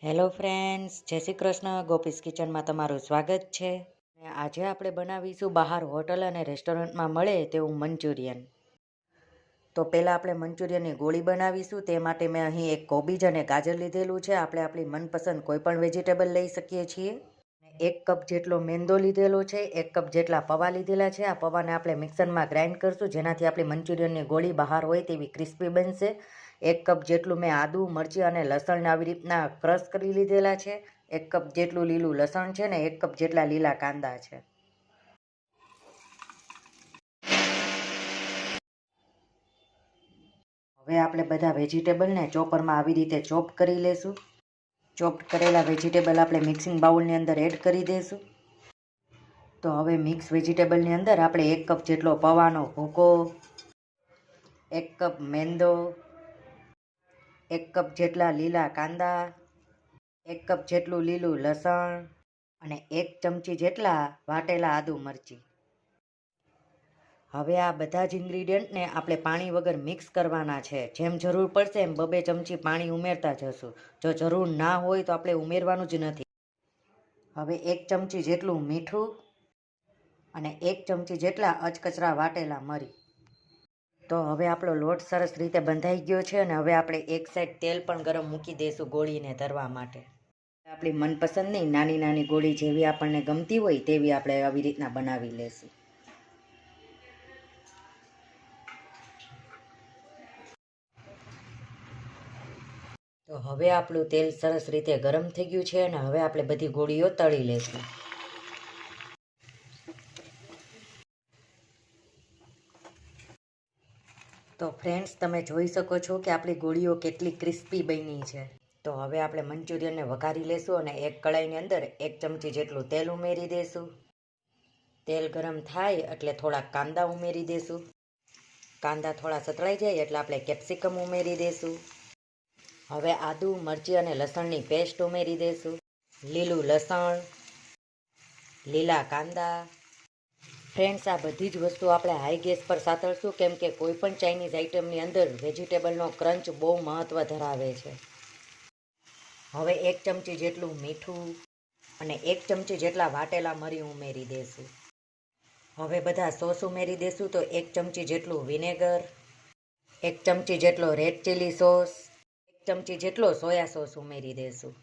Hello friends, જય શ્રી કૃષ્ણ. ગોપીસ કિચનમાં તમારું સ્વાગત છે. આજે આપણે બનાવીશું બહાર હોટલ અને રેસ્ટોરન્ટમાં મળે તેવું મંચુરિયન. તો પહેલાં આપણે મંચુરિયનની ગોળી બનાવીશું. તે માટે મેં અહીં એક કોબીજ અને ગાજર લીધેલું છે. આપણે આપણી મનપસંદ કોઈ પણ વેજીટેબલ લઈ શકીએ છીએ. 1 કપ જેટલો મેંદો લીધેલો છે. 1 કપ જેટલા પૌવા લીધેલા છે. આ પૌવાને આપણે મિક્સરમાં ગ્રાઇન્ડ કરશું, જેનાથી આપણી મંચુરિયનની ગોળી બહાર હોય તેવી ક્રિસ્પી બનશે. 1 કપ જેટલું મેં આદુ, મરચી અને લસણને આવી રીતના ક્રશ કરી લીધેલા છે. 1 કપ જેટલું લીલું લસણ છે ને 1 કપ જેટલા લીલા કાંદા છે. હવે આપણે બધા વેજીટેબલને ચોપરમાં આવી રીતે ચોપ કરી લેશું. ચોપ કરેલા વેજીટેબલ આપણે મિક્સિંગ બાઉલની અંદર એડ કરી દઈશું. તો હવે મિક્સ વેજીટેબલની અંદર આપણે 1 કપ જેટલો પૌવાનો ભૂકો, 1 કપ મેંદો, 1 કપ જેટલા લીલા કાંદા, 1 કપ જેટલું લીલું લસણ અને 1 ચમચી જેટલા વાટેલા આદુ મરચી. હવે આ બધા જ ઇન્ગ્રીડિયન્ટને આપણે પાણી વગર મિક્સ કરવાના છે. જેમ જરૂર પડશે એમ 2-2 ચમચી પાણી ઉમેરતા જશું. જો જરૂર ના હોય તો આપણે ઉમેરવાનું જ નથી. હવે 1 ચમચી જેટલું મીઠું અને 1 ચમચી જેટલા અચકચરા વાટેલા મરી. તો હવે આપણો લોટ સરસ રીતે બંધાઈ ગયો છે અને હવે આપણે એક સાઈડ તેલ પણ ગરમ મૂકી દઈશું ગોળીને તરવા માટે. આપણી મનપસંદની નાની નાની ગોળી જેવી આપણને ગમતી હોય તેવી આપણે આવી રીતના બનાવી લેશું. તો હવે આપણું તેલ સરસ રીતે ગરમ થઈ ગયું છે અને હવે આપણે બધી ગોળીઓ તળી લેશું. તો ફ્રેન્ડ્સ, તમે જોઈ શકો છો કે આપણી ગોળીઓ કેટલી ક્રિસ્પી બની છે. તો હવે આપણે મંચુરિયનને વઘારી લેશું અને એક કડાઈની અંદર 1 ચમચી જેટલું તેલ ઉમેરી દઈશું. તેલ ગરમ થાય એટલે થોડાક કાંદા ઉમેરી દઈશું. કાંદા થોડા સતળાઈ જાય એટલે આપણે કેપ્સિકમ ઉમેરી દઈશું. હવે આદુ, મરચી અને લસણની પેસ્ટ ઉમેરી દઈશું. લીલું લસણ, લીલા કાંદા. ફ્રેન્ડ્સ, આ બધી જ વસ્તુ આપણે હાઈ ગેસ પર સાતળશું, કેમ કે કોઈ પણ ચાઇનીઝ આઇટમની અંદર વેજીટેબલનો ક્રંચ બહુ મહત્ત્વ ધરાવે છે. હવે 1 ચમચી જેટલું મીઠું અને 1 ચમચી જેટલા વાટેલા મરી ઉમેરી દઈશું. હવે બધા સોસ ઉમેરી દઈશું. તો 1 ચમચી જેટલું વિનેગર, 1 ચમચી જેટલો રેડ ચીલી સોસ, 1 ચમચી જેટલો સોયા સોસ ઉમેરી દઈશું.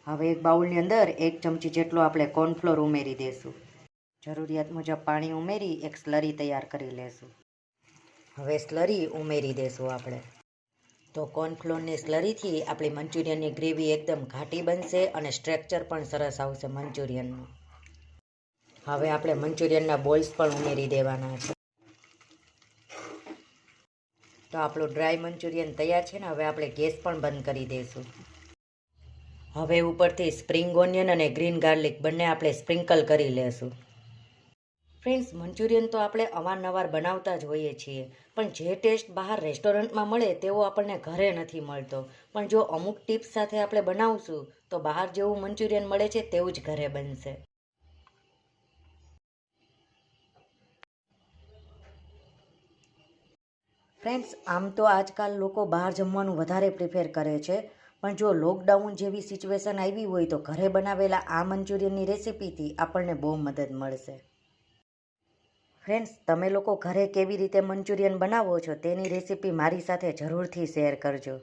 હવે એક બાઉલની અંદર 1 ચમચી જેટલો આપણે કોર્નફ્લોર ઉમેરી દઈશું. જરૂરિયાત મુજબ પાણી ઉમેરી એક સ્લરી તૈયાર કરી લેશું. હવે સ્લરી ઉમેરી દઈશું આપણે. તો કોર્નફ્લોરની સ્લરીથી આપણી મંચુરિયનની ગ્રેવી એકદમ ઘાટી બનશે અને સ્ટ્રક્ચર પણ સરસ આવશે મંચુરિયનનું. હવે આપણે મંચુરિયનના બોલ્સ પણ ઉમેરી દેવાના છે. તો આપણું ડ્રાય મંચુરિયન તૈયાર છે ને હવે આપણે ગેસ પણ બંધ કરી દઈશું. હવે ઉપરથી સ્પ્રિંગ ઓનિયન અને ગ્રીન ગાર્લિક બંને આપણે સ્પ્રિંકલ કરી લેશું. ફ્રેન્ડ્સ, મંચુરિયન તો આપણે અવારનવાર બનાવતા જ હોઈએ છીએ, પણ જે ટેસ્ટ બહાર રેસ્ટોરન્ટમાં મળે તેવો આપણને ઘરે નથી મળતો. પણ જો અમુક ટિપ્સ સાથે આપણે બનાવશું તો બહાર જેવું મંચુરિયન મળે છે તેવું જ ઘરે બનશે. ફ્રેન્ડ્સ, આમ તો આજકાલ લોકો બહાર જમવાનું વધારે પ્રિફર કરે છે, પણ જો લોકડાઉન જેવી સિચ્યુએશન આવી હોય તો ઘરે બનાવેલા આ મંચુરિયનની રેસિપીથી આપણને બહુ મદદ મળશે. ફ્રેન્ડ્સ, તમે લોકો ઘરે કેવી રીતે મંચુરિયન બનાવો છો તેની રેસિપી મારી સાથે જરૂરથી શેર કરજો.